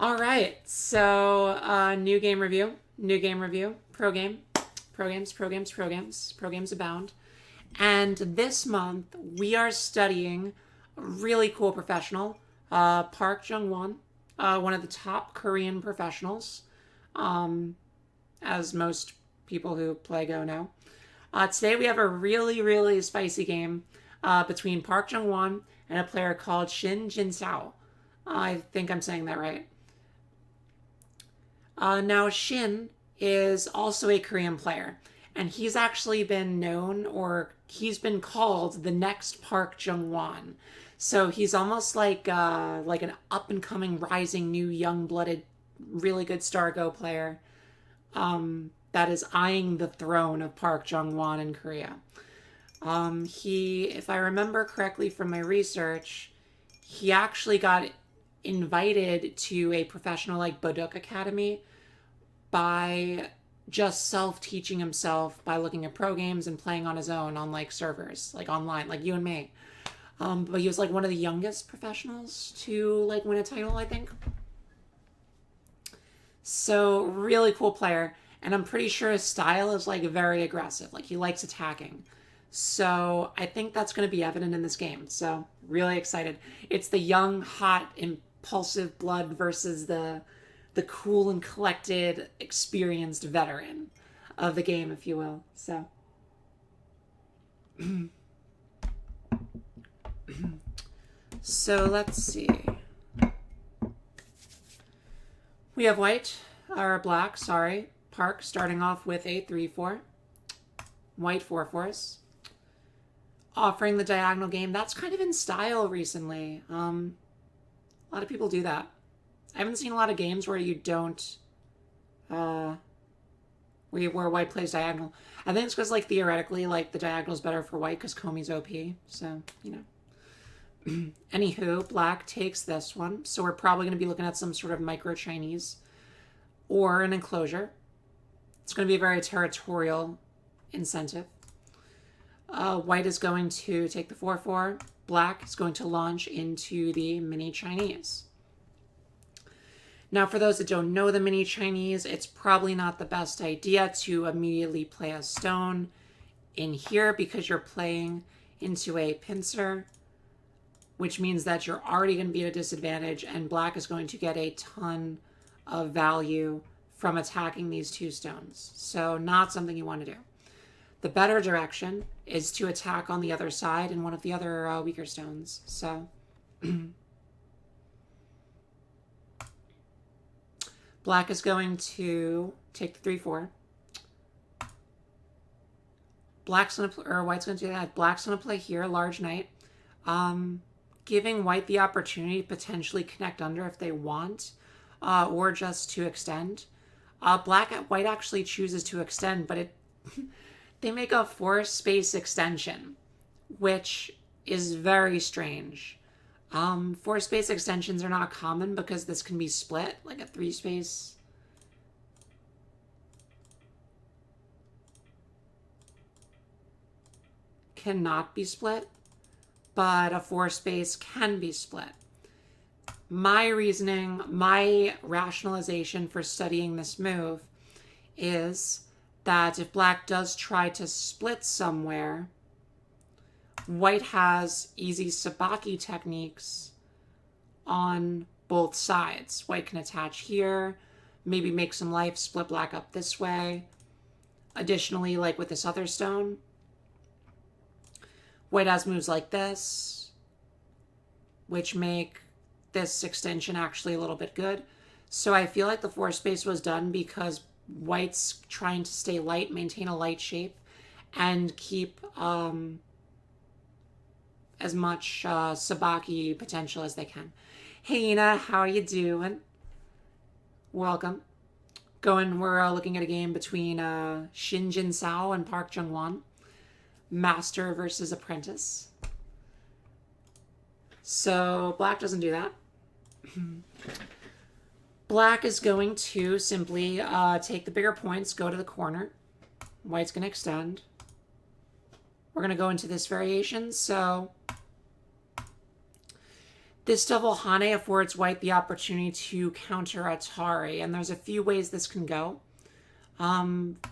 All right, so new game review, pro game, pro games abound. And this month we are studying a really cool professional, Park Junghwan, one of the top Korean professionals, um, as most people who play Go know. Today we have a really spicy game between Park Junghwan and a player called Shin Jinseo. I think I'm saying that right. Now, Shin is also a Korean player, and he's actually been known, or he's been called, the next Park Junghwan. So he's almost like an up and coming, rising, new, young blooded, really good Star Go player that is eyeing the throne of Park Junghwan in Korea. He, if I remember correctly from my research, he actually got invited to a professional like Boduk Academy by just self-teaching himself by looking at pro games and playing on his own on like servers, like online, like you and me. But he was like one of the youngest professionals to like win a title, I think. So really cool player, and I'm pretty sure his style is like very aggressive. Like he likes attacking. So I think that's going to be evident in this game. So really excited. It's the young, hot, impulsive blood versus the cool and collected, experienced veteran of the game, if you will. So, so let's see. We have white, or black, sorry, Park starting off with a 3-4. White 4-4s. Offering the diagonal game. That's kind of in style recently. A lot of people do that. I haven't seen a lot of games where you don't, where white plays diagonal. I think it's because, like, theoretically, like, the diagonal is better for white because Komi's OP. So, you know. Anywho, black takes this one. So we're probably going to be looking at some sort of micro-Chinese or an enclosure. It's going to be a very territorial incentive. White is going to take the 4-4. Black is going to launch into the mini Chinese. Now, for those that don't know the mini Chinese, it's probably not the best idea to immediately play a stone in here because you're playing into a pincer, which means that you're already going to be at a disadvantage, and black is going to get a ton of value from attacking these two stones. So not something you want to do. The better direction is to attack on the other side and one of the other weaker stones. So black is going to take the 3-4. White's going to do that. Black's going to play here, large knight, giving white the opportunity to potentially connect under if they want, or just to extend. White actually chooses to extend, but they make a 4-space extension, which is very strange. 4-space extensions are not common because this can be split, like a 3-space. Cannot be split, but a 4-space can be split. My reasoning, my rationalization for studying this move is that if black does try to split somewhere, white has easy sabaki techniques on both sides. White can attach here, maybe make some life, split black up this way. Additionally, like with this other stone, white has moves like this, which make this extension actually a little bit good. So I feel like the 4-space was done because white's trying to stay light, maintain a light shape, and keep as much sabaki potential as they can. Hey, Ina, how are you doing? Welcome. We're looking at a game between Shin Jinseo and Park Junghwan. Master versus apprentice. So black doesn't do that. Black is going to simply take the bigger points, go to the corner. White's going to extend. We're going to go into this variation. So This double Hane affords white the opportunity to counter Atari, and there's a few ways this can go.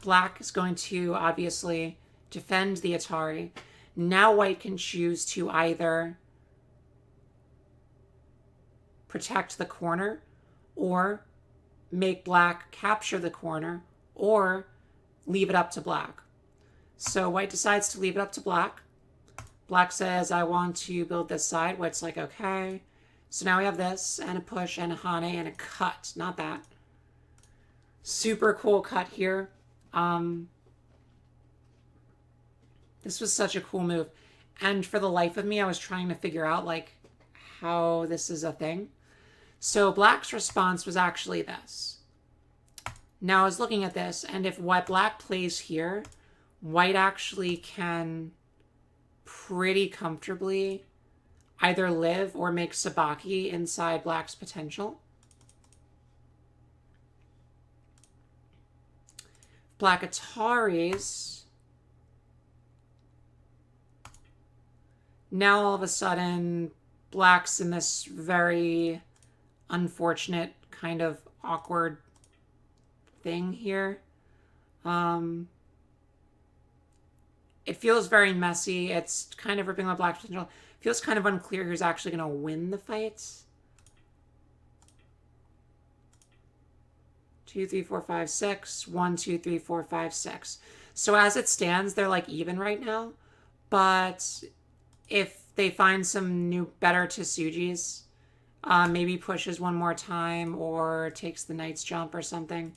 Black is going to obviously defend the Atari. Now white can choose to either protect the corner or make black capture the corner or leave it up to black. So white decides to leave it up to black. Black says, I want to build this side. White's like, okay. So now we have this, and a push, and a Hane, and a cut. Not that. Super cool cut here. This was such a cool move. And for the life of me, I was trying to figure out, like, how this is a thing. So black's response was actually this. Now I was looking at this, and if black plays here, white actually can pretty comfortably either live or make sabaki inside black's potential. Black Ataris. Now all of a sudden, black's in this very unfortunate kind of awkward thing here. It feels very messy. It's kind of ripping on black's potential. It feels kind of unclear who's actually going to win the fights. 2, 3, 4, 5, 6. 1, 2, 3, 4, 5, 6. So as it stands, they're like even right now. But if they find some new, better Tsujis, maybe pushes one more time or takes the knight's jump or something,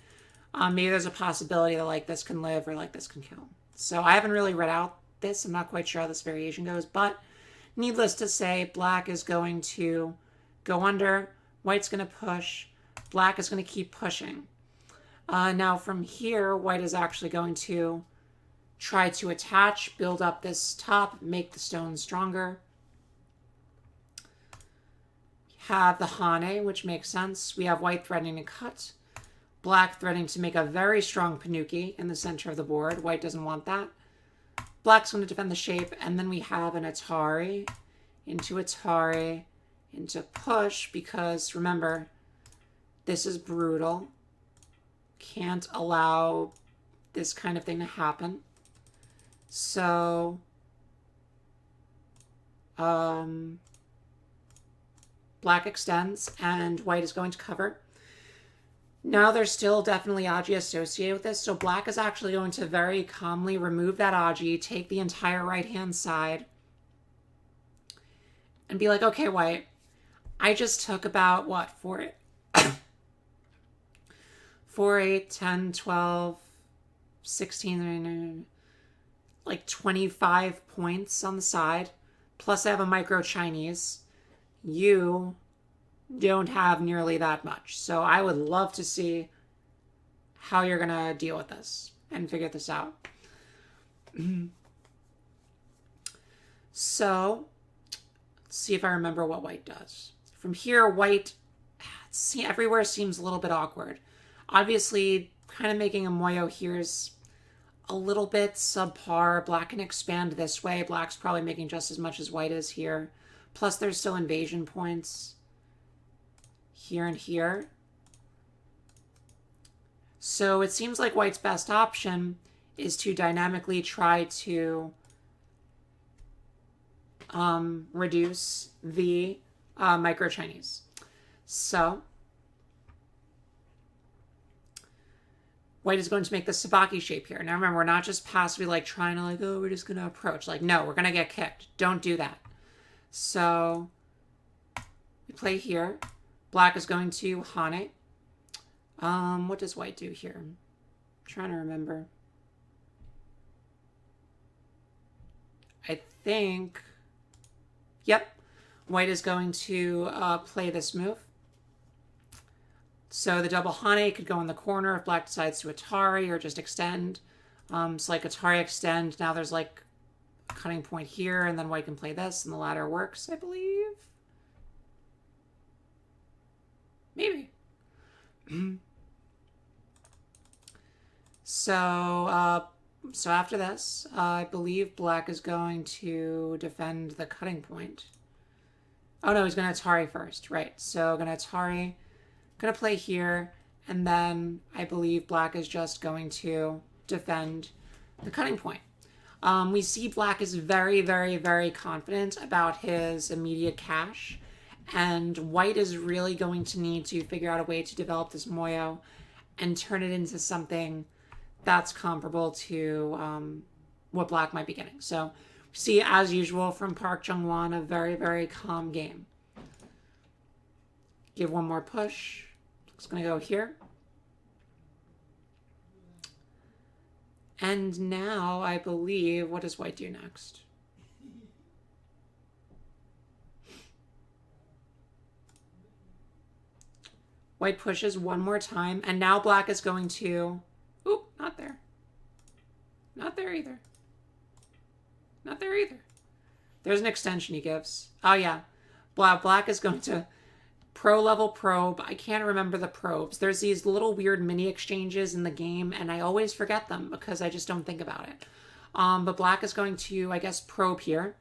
maybe there's a possibility that like this can live or like this can kill. So I haven't really read out this. I'm not quite sure how this variation goes, but needless to say, black is going to go under, white's going to push, black is going to keep pushing. Now from here, white is actually going to try to attach, build up this top, make the stone stronger. Have the Hane, which makes sense. We have white threatening to cut. Black threatening to make a very strong Panuki in the center of the board. White doesn't want that. Black's going to defend the shape. And then we have an Atari into push. Because, remember, this is brutal. Can't allow this kind of thing to happen. So, black extends, and white is going to cover. Now there's still definitely Aji associated with this, so black is actually going to very calmly remove that Aji, take the entire right-hand side, and be like, okay, white, I just took about, what, 4, 8, 10, 12, 16, like 25 points on the side, plus I have a micro-Chinese. You don't have nearly that much. So I would love to see how you're going to deal with this and figure this out. So let's see if I remember what white does. From here, white everywhere seems a little bit awkward. Obviously, kind of making a moyo here is a little bit subpar. Black can expand this way. Black's probably making just as much as white is here. Plus, there's still invasion points here and here. So it seems like white's best option is to dynamically try to reduce the micro-Chinese. So white is going to make the sabaki shape here. Now remember, we're not just passively like trying to like, oh, we're just going to approach. Like, no, we're going to get kicked. Don't do that. So we play here. Black is going to Hane. What does white do here? I'm trying to remember. I think, yep, white is going to play this move. So the double Hane could go in the corner if black decides to Atari or just extend. So like Atari extend, now there's like a cutting point here, and then white can play this, and the ladder works, I believe. Maybe. So after this, I believe black is going to defend the cutting point. Oh no, he's going to Atari first. Right. So going to Atari. Going to play here. And then I believe black is just going to defend the cutting point. We see black is very, very, very confident about his immediate cache. And white is really going to need to figure out a way to develop this Moyo and turn it into something that's comparable to what black might be getting. So see, as usual from Park Junghwan, a very, very calm game. Give one more push. It's going to go here. And now, I believe, what does white do next? White pushes one more time, and now black is going to... Oop, not there. Not there either. Not there either. There's an extension he gives. Oh, yeah. Black is going to pro-level probe. I can't remember the probes. There's these little weird mini exchanges in the game, and I always forget them because I just don't think about it. But black is going to, I guess, probe here.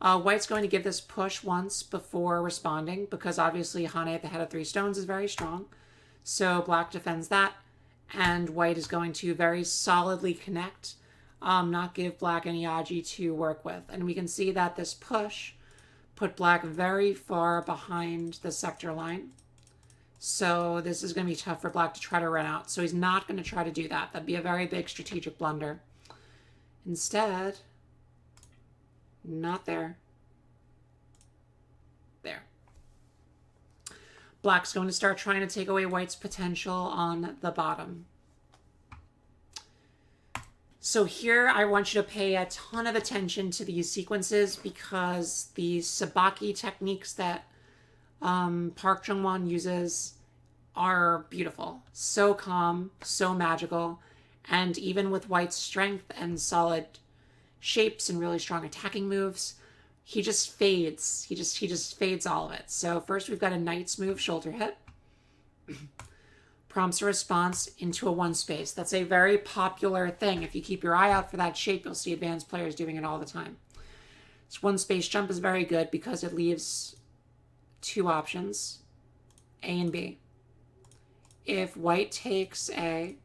White's going to give this push once before responding because obviously Hane at the head of 3 stones is very strong. So black defends that, and white is going to very solidly connect, not give black any Aji to work with. And we can see that this push put black very far behind the sector line. So this is going to be tough for black to try to run out. So he's not going to try to do that. That'd be a very big strategic blunder. Instead, not there. There. Black's going to start trying to take away white's potential on the bottom. So here I want you to pay a ton of attention to these sequences because the sabaki techniques that Park Junghwan uses are beautiful. So calm, so magical, and even with white's strength and solid shapes and really strong attacking moves, he just fades. He just fades all of it. So first we've got a knight's move, shoulder hit. Prompts a response into a 1 space. That's a very popular thing. If you keep your eye out for that shape, you'll see advanced players doing it all the time. This 1 space jump is very good because it leaves 2 options, A and B. If white takes A,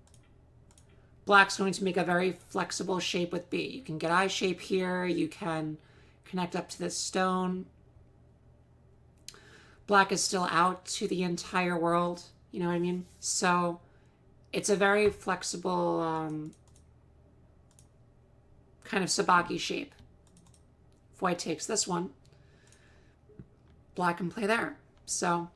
black's going to make a very flexible shape with B. You can get I shape here. You can connect up to this stone. Black is still out to the entire world. You know what I mean? So it's a very flexible kind of sabaki shape. If white takes this one, black can play there. So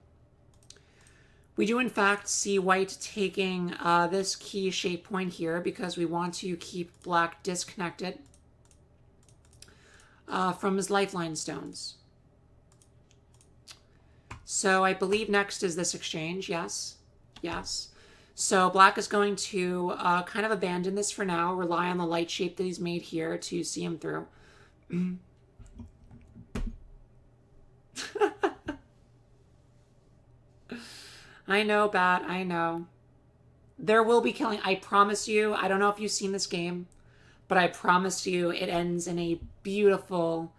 we do in fact see white taking this key shape point here because we want to keep black disconnected from his lifeline stones. So I believe next is this exchange. Yes. Yes. So black is going to kind of abandon this for now, rely on the light shape that he's made here to see him through. I know, Bat. I know. There will be killing. I promise you. I don't know if you've seen this game, but I promise you it ends in a beautiful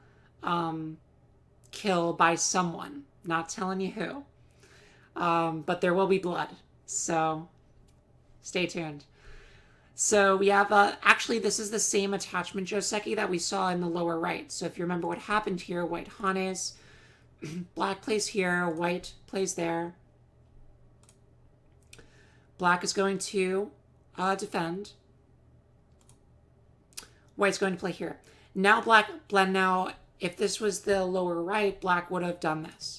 kill by someone. Not telling you who. But there will be blood. So stay tuned. So we have, actually this is the same attachment Joseki that we saw in the lower right. So if you remember what happened here, white Hanes, black plays here, white plays there. Black is going to defend. White's going to play here. Now now if this was the lower right, black would have done this.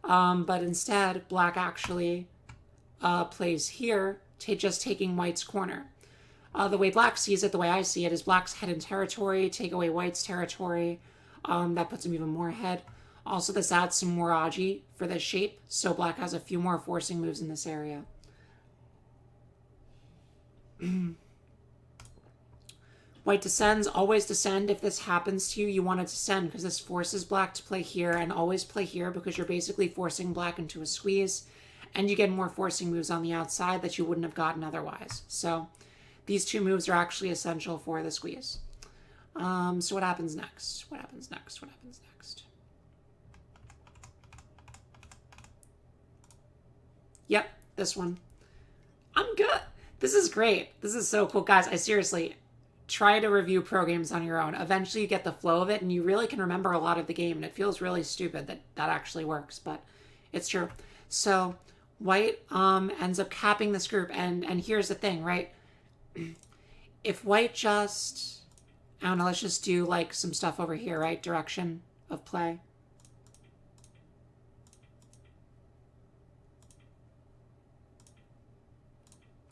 But instead, black actually plays here, just taking white's corner. The way black sees it, the way I see it, is black's head in territory, take away white's territory. That puts him even more ahead. Also, this adds some more Aji for this shape, so black has a few more forcing moves in this area. White descends, always descend. If this happens to you, you want to descend because this forces black to play here and always play here because you're basically forcing black into a squeeze and you get more forcing moves on the outside that you wouldn't have gotten otherwise. So these 2 moves are actually essential for the squeeze. So what happens next? What happens next? What happens next? Yep, this one. I'm good. This is great. This is so cool. Guys, I seriously try to review pro games on your own. Eventually you get the flow of it and you really can remember a lot of the game, and it feels really stupid that that actually works, but it's true. So white ends up capping this group, and here's the thing, right? If white just, I don't know, let's just do like some stuff over here, right? Direction of play.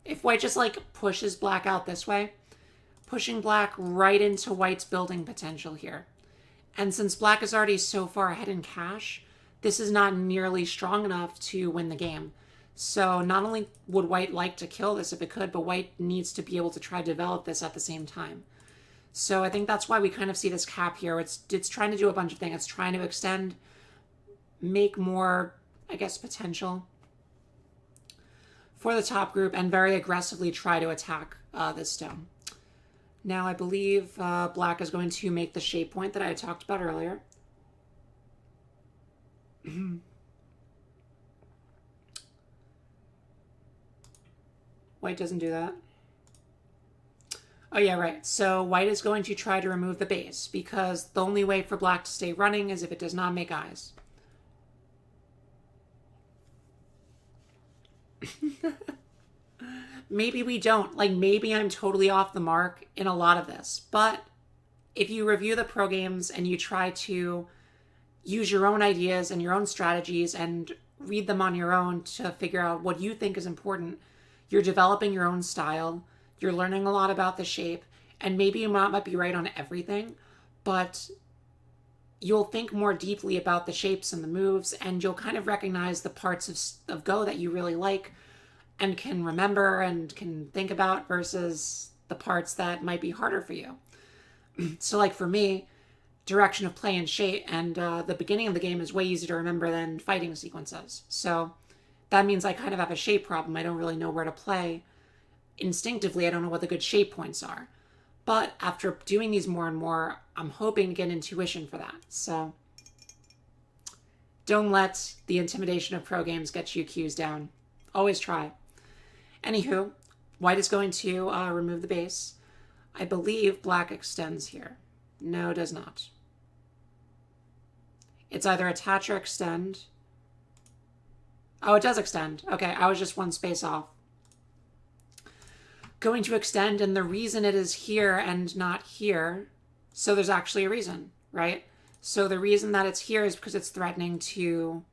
If white just like pushes black out this way, pushing black right into white's building potential here. And since black is already so far ahead in cash, this is not nearly strong enough to win the game. So not only would white like to kill this if it could, but white needs to be able to try to develop this at the same time. So I think that's why we kind of see this cap here. It's trying to do a bunch of things. It's trying to extend, make more, I guess, potential for the top group, and very aggressively try to attack this stone. Now I believe black is going to make the shape point that I had talked about earlier. White doesn't do that. Oh yeah, right. So white is going to try to remove the base, because the only way for black to stay running is if it does not make eyes. Maybe we don't. Like, maybe I'm totally off the mark in a lot of this. But if you review the pro games and you try to use your own ideas and your own strategies and read them on your own to figure out what you think is important, you're developing your own style. You're learning a lot about the shape. And maybe you might be right on everything, but you'll think more deeply about the shapes and the moves, and you'll kind of recognize the parts of Go that you really like and can remember and can think about, versus the parts that might be harder for you. So like for me, direction of play and shape and the beginning of the game is way easier to remember than fighting sequences. So that means I kind of have a shape problem. I don't really know where to play. Instinctively, I don't know what the good shape points are. But after doing these more and more, I'm hoping to get intuition for that. So don't let the intimidation of pro games get you cues down. Always try. Anywho, white is going to remove the base. I believe black extends here. No, does not. It's either attach or extend. Oh, it does extend. Okay, I was just one space off. Going to extend, and the reason it is here and not here, so there's actually a reason, right? So the reason that it's here is because it's threatening to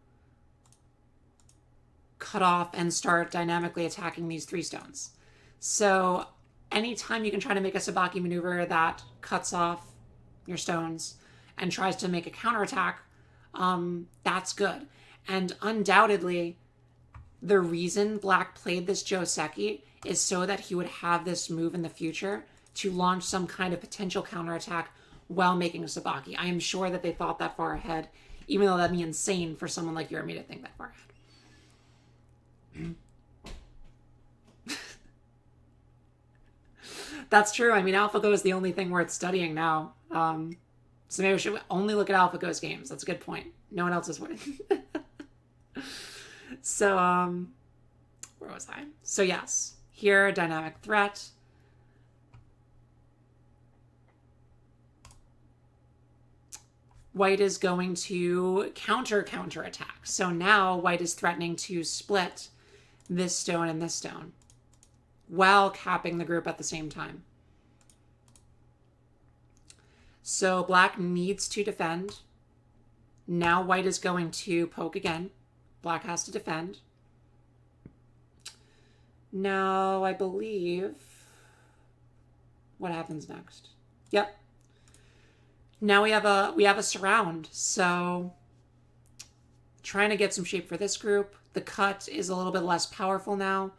cut off and start dynamically attacking these three stones. So anytime you can try to make a sabaki maneuver that cuts off your stones and tries to make a counterattack, that's good. And undoubtedly, the reason black played this Joseki is so that he would have this move in the future to launch some kind of potential counterattack while making a sabaki. I am sure that they thought that far ahead, even though that'd be insane for someone like Yorimi to think that far ahead. That's true. I mean, AlphaGo is the only thing worth studying now. So maybe we should only look at AlphaGo's games. That's a good point. No one else is worth. So, where was I? So yes, here, dynamic threat. White is going to counter attack. So now white is threatening to split this stone and this stone while capping the group at the same time. So black needs to defend. Now white is going to poke again. Black has to defend. Now I believe, what happens next? Yep. Now we have a surround. So trying to get some shape for this group. The cut is a little bit less powerful now,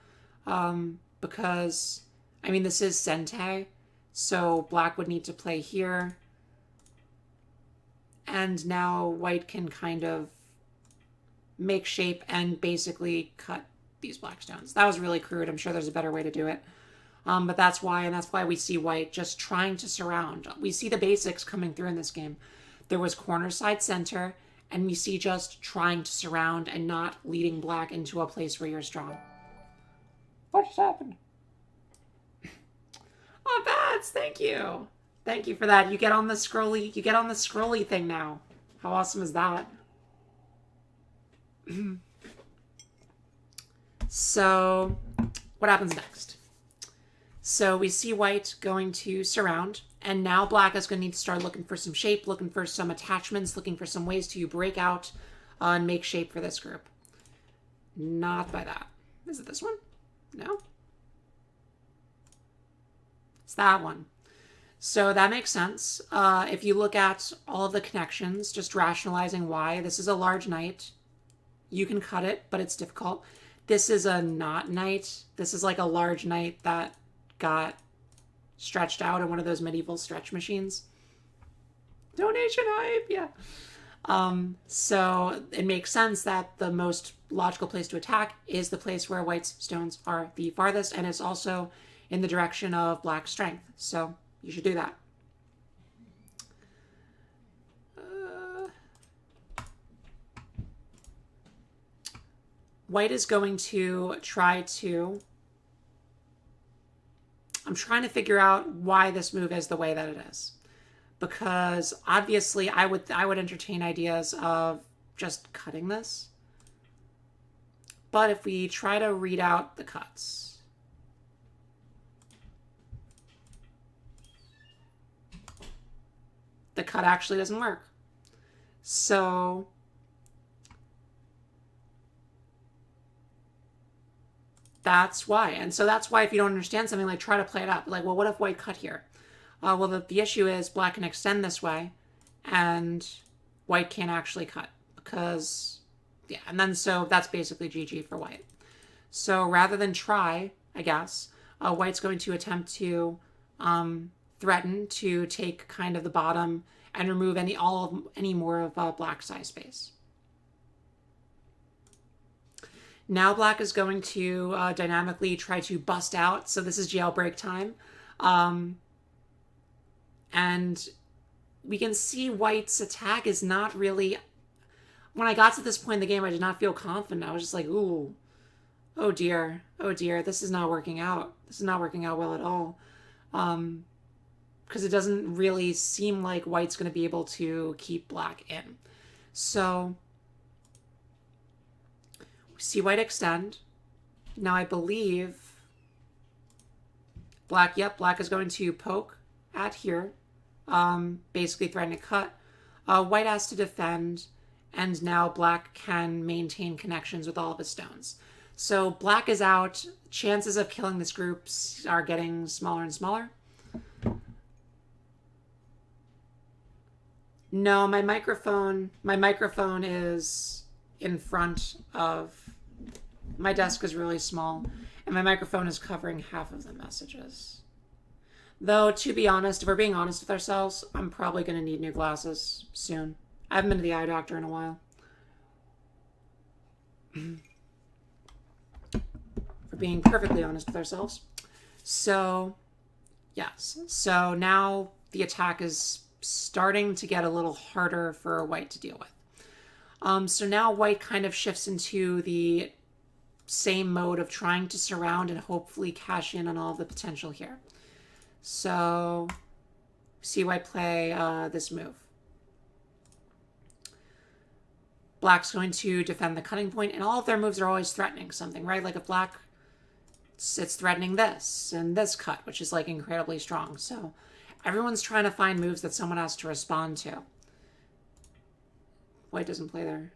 because, I mean, this is Sente, so black would need to play here. And now white can kind of make shape and basically cut these black stones. That was really crude. I'm sure there's a better way to do it. But that's why we see white just trying to surround. We see the basics coming through in this game. There was corner, side, center, and we see just trying to surround and not leading black into a place where you're strong. What just happened? Oh, Bats, thank you. Thank you for that. You get on the scrolly thing now. How awesome is that? So, what happens next? So we see white going to surround, and now black is going to need to start looking for some shape, looking for some attachments, looking for some ways to break out and make shape for this group. Not by that. Is it this one? No? It's that one. So that makes sense. If you look at all of the connections, just rationalizing why, this is a large knight. You can cut it, but it's difficult. This is a not knight. This is like a large knight that got stretched out in one of those medieval stretch machines. Donation hype, yeah. So it makes sense that the most logical place to attack is the place where white's stones are the farthest, and it's also in the direction of black's strength. So you should do that. White is going to try to... I'm trying to figure out why this move is the way that it is. Because obviously I would entertain ideas of just cutting this. But if we try to read out the cuts... the cut actually doesn't work. So... that's why. And so that's why if you don't understand something, like try to play it out. Like, well, what if white cut here? Well, the issue is black can extend this way and white can't actually cut because, yeah. And then so that's basically GG for white. So rather than try, I guess, white's going to attempt to threaten to take kind of the bottom and remove any more of black's size space. Now black is going to dynamically try to bust out. So this is jailbreak time. And we can see white's attack is not really... When I got to this point in the game, I did not feel confident. I was just like, ooh, oh dear, this is not working out. This is not working out well at all. Because it doesn't really seem like white's going to be able to keep black in. So... see white extend. Now I believe black, yep, black is going to poke at here, basically threatening to cut. White has to defend, and now black can maintain connections with all of his stones. So black is out. Chances of killing this group are getting smaller and smaller. No, my microphone is in front of... My desk is really small, and my microphone is covering half of the messages. Though, to be honest, if we're being honest with ourselves, I'm probably going to need new glasses soon. I haven't been to the eye doctor in a while. For being perfectly honest with ourselves. So, yes. So now the attack is starting to get a little harder for white to deal with. So now white kind of shifts into the same mode of trying to surround and hopefully cash in on all of the potential here. So, see white play this move. Black's going to defend the cutting point, and all of their moves are always threatening something, right? Like if black, it's threatening this and this cut, which is like incredibly strong. So, everyone's trying to find moves that someone has to respond to. White doesn't play there.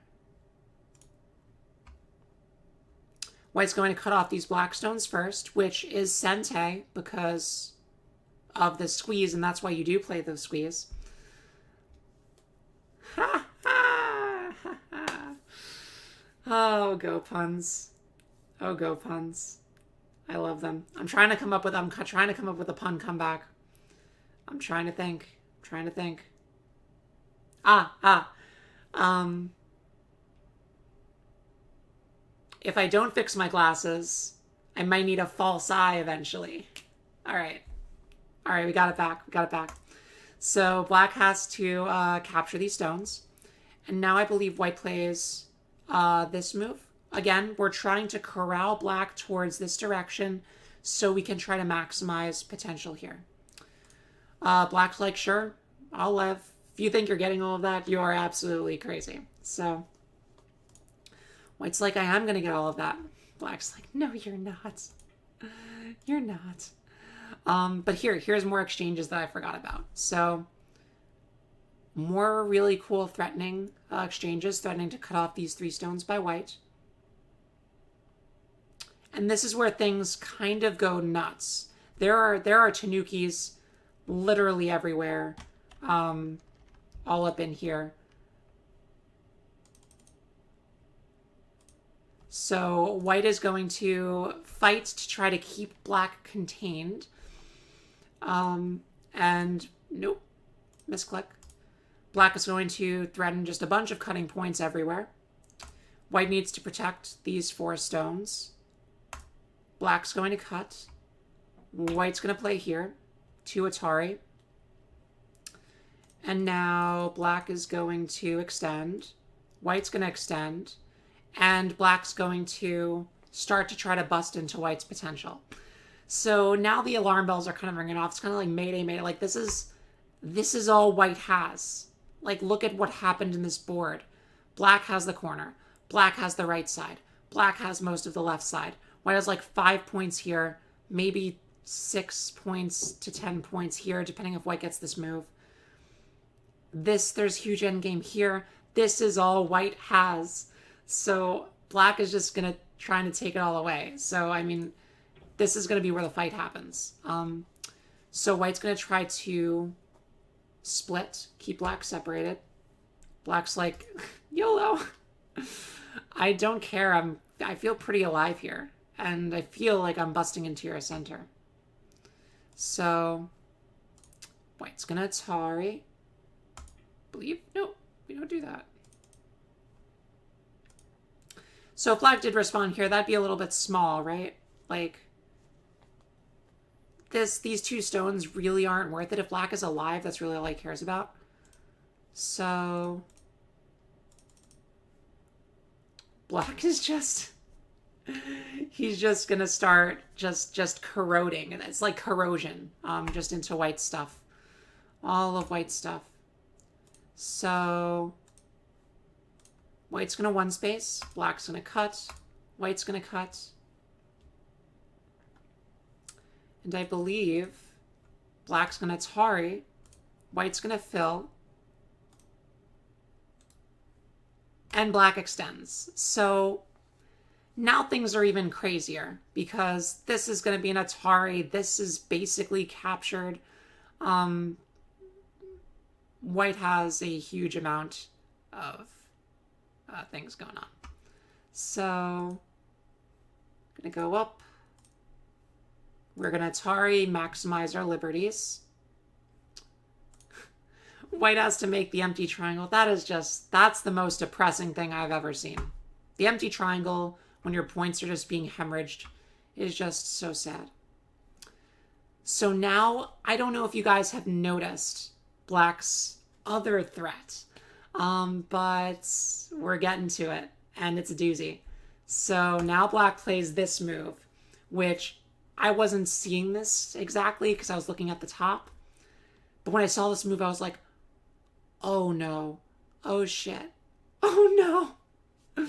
White's going to cut off these black stones first, which is Sente because of the squeeze, and that's why you do play the squeeze. Ha ha ha ha. Oh, go puns. Oh, go puns. I love them. I'm trying to come up with a pun comeback. I'm trying to think. If I don't fix my glasses, I might need a false eye eventually. All right, we got it back. So black has to capture these stones. And now I believe white plays this move. Again, we're trying to corral black towards this direction so we can try to maximize potential here. Black's like, sure, I'll live. If you think you're getting all of that, you are absolutely crazy. So white's like, I am going to get all of that. Black's like, no, you're not. You're not. But here's more exchanges that I forgot about. So more really cool threatening exchanges, threatening to cut off these 3 stones by white. And this is where things kind of go nuts. There are tanukis literally everywhere, all up in here. So white is going to fight to try to keep black contained. And nope, misclick. Black is going to threaten just a bunch of cutting points everywhere. White needs to protect these 4 stones. Black's going to cut. White's going to play here. 2 Atari. And now black is going to extend. White's going to extend. And black's going to start to try to bust into white's potential. So now the alarm bells are kind of ringing off. It's kind of like mayday, mayday. Like this is all white has. Like look at what happened in this board. Black has the corner. Black has the right side. Black has most of the left side. White has like 5 points here, maybe 6 points to 10 points here, depending if white gets this move. There's huge endgame here. This is all white has. So black is just going to try to take it all away. So, I mean, this is going to be where the fight happens. So white's going to try to split, keep black separated. Black's like, YOLO. I don't care. I feel pretty alive here. And I feel like I'm busting into your center. So white's going to Atari. Believe? No, we don't do that. So if black did respond here, that'd be a little bit small, right? Like, these 2 stones really aren't worth it. If black is alive, that's really all he cares about. So black is just, he's just gonna start just corroding. And it's like corrosion, just into white stuff. All of white stuff. So white's going to 1 space. Black's going to cut. White's going to cut. And I believe black's going to Atari. White's going to fill. And black extends. So now things are even crazier because this is going to be an Atari. This is basically captured. White has a huge amount of things going on. So, gonna go up. We're gonna Atari, maximize our liberties. White has to make the empty triangle. That's the most depressing thing I've ever seen. The empty triangle, when your points are just being hemorrhaged, is just so sad. So now, I don't know if you guys have noticed black's other threat. But we're getting to it, and it's a doozy. So now black plays this move, which I wasn't seeing this exactly because I was looking at the top. But when I saw this move, I was like, oh no. Oh shit. Oh no.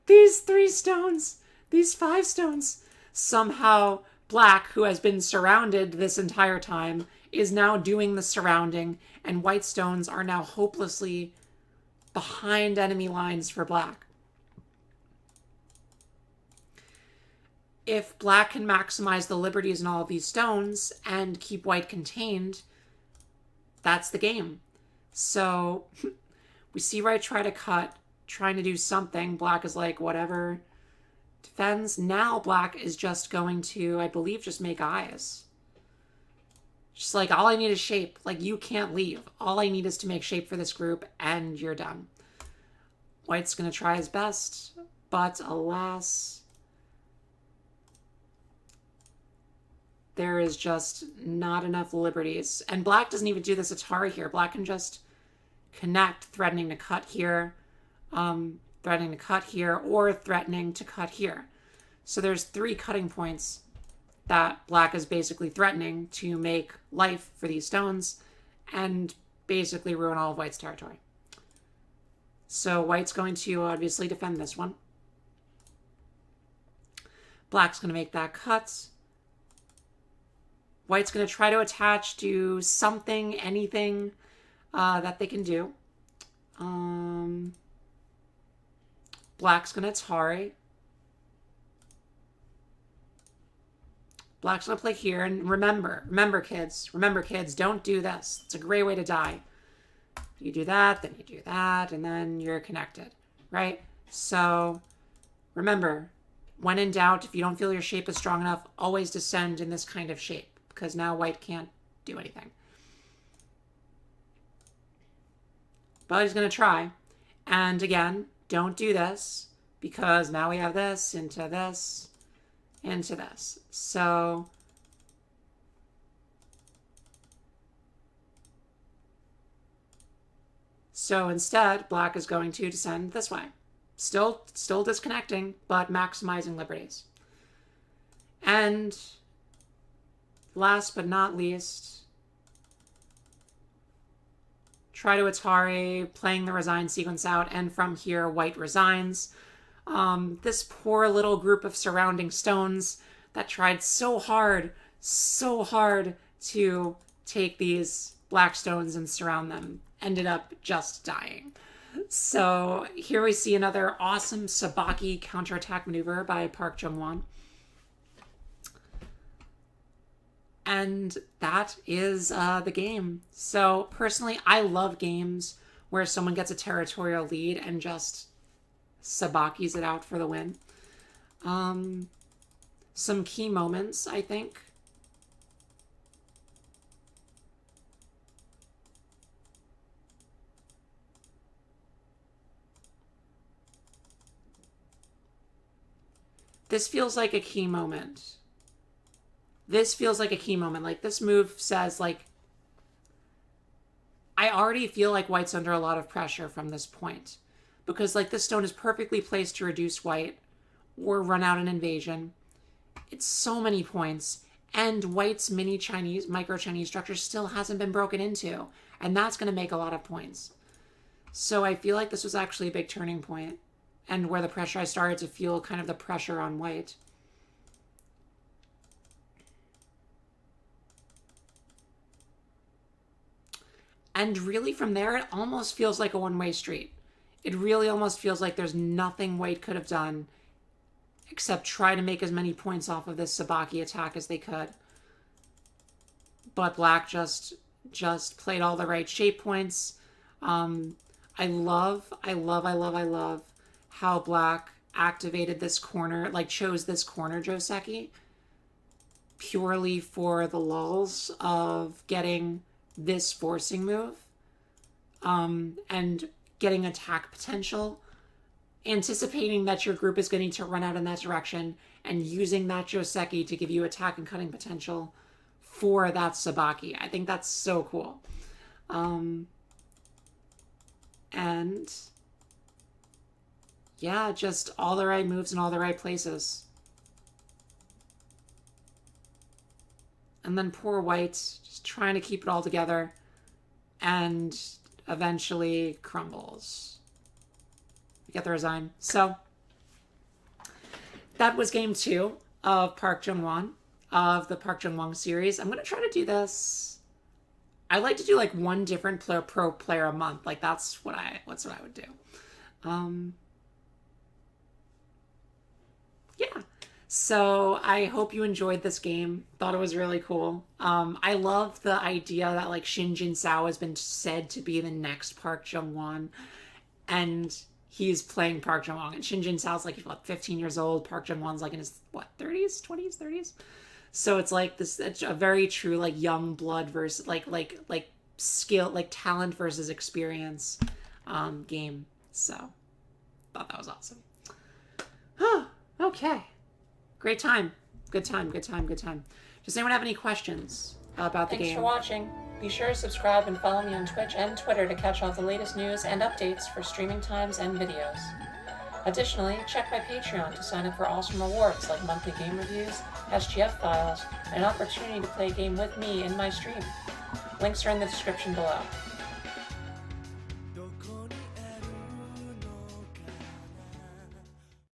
These 3 stones, these 5 stones. Somehow black, who has been surrounded this entire time, is now doing the surrounding, and white stones are now hopelessly behind enemy lines for black. If black can maximize the liberties in all of these stones and keep white contained, that's the game. So we see white try to cut, trying to do something. Black is like, whatever. Defends. Now black is just going to, I believe, just make eyes. Just like, all I need is shape. Like, you can't leave. All I need is to make shape for this group, and you're done. White's going to try his best, but alas, there is just not enough liberties. And black doesn't even do this Atari here. Black can just connect, threatening to cut here, threatening to cut here, or threatening to cut here. So there's 3 cutting points that black is basically threatening to make life for these stones and basically ruin all of white's territory. So white's going to obviously defend this one. Black's going to make that cut. White's going to try to attach to something, anything that they can do. Black's going to Atari. Black's going to play here. And remember kids, don't do this. It's a great way to die. You do that, then you do that, and then you're connected, right? So remember, when in doubt, if you don't feel your shape is strong enough, always descend in this kind of shape, because now white can't do anything. But he's going to try. And again, don't do this, because now we have this, into this, into this. So instead, black is going to descend this way. Still disconnecting, but maximizing liberties. And last but not least, try to Atari, playing the resign sequence out, and from here, white resigns. This poor little group of surrounding stones that tried so hard to take these black stones and surround them ended up just dying. So here we see another awesome sabaki counterattack maneuver by Park Junghwan. And that is the game. So personally, I love games where someone gets a territorial lead and just sabakis it out for the win. Some key moments, I think. This feels like a key moment. Like, this move says, like, I already feel like white's under a lot of pressure from this point. Because, like, this stone is perfectly placed to reduce white or run out an invasion. It's so many points. And white's micro-Chinese structure still hasn't been broken into. And that's going to make a lot of points. So I feel like this was actually a big turning point. And where the pressure, I started to feel kind of the pressure on white. And really from there, it almost feels like a one-way street. It really almost feels like there's nothing white could have done except try to make as many points off of this sabaki attack as they could. But black just played all the right shape points. I love how black activated this corner, like chose this corner Joseki purely for the lulls of getting this forcing move and getting attack potential, anticipating that your group is going to run out in that direction and using that Joseki to give you attack and cutting potential for that sabaki. I think that's so cool. And yeah, just all the right moves in all the right places. And then poor white, just trying to keep it all together, and eventually crumbles. We get the resign. So that was game 2 of Park Junghwan, of the Park Junghwan series. I'm going to try to do this. I like to do like one different pro player a month. Like that's what I would do. Yeah. So I hope you enjoyed this game. Thought it was really cool. I love the idea that like Shin Jinseo has been said to be the next Park Junghwan, and he's playing Park Junghwan. And Shin Jinseo's like, what, 15 years old. Park Junghwan's like in his, what, 30s, 20s, 30s? So it's like this, it's a very true like young blood versus like skill, like talent versus experience game. So thought that was awesome. Okay. Great time. Good time. Does anyone have any questions about the game? Thanks for watching. Be sure to subscribe and follow me on Twitch and Twitter to catch all the latest news and updates for streaming times and videos. Additionally, check my Patreon to sign up for awesome rewards like monthly game reviews, SGF files, and an opportunity to play a game with me in my stream. Links are in the description below.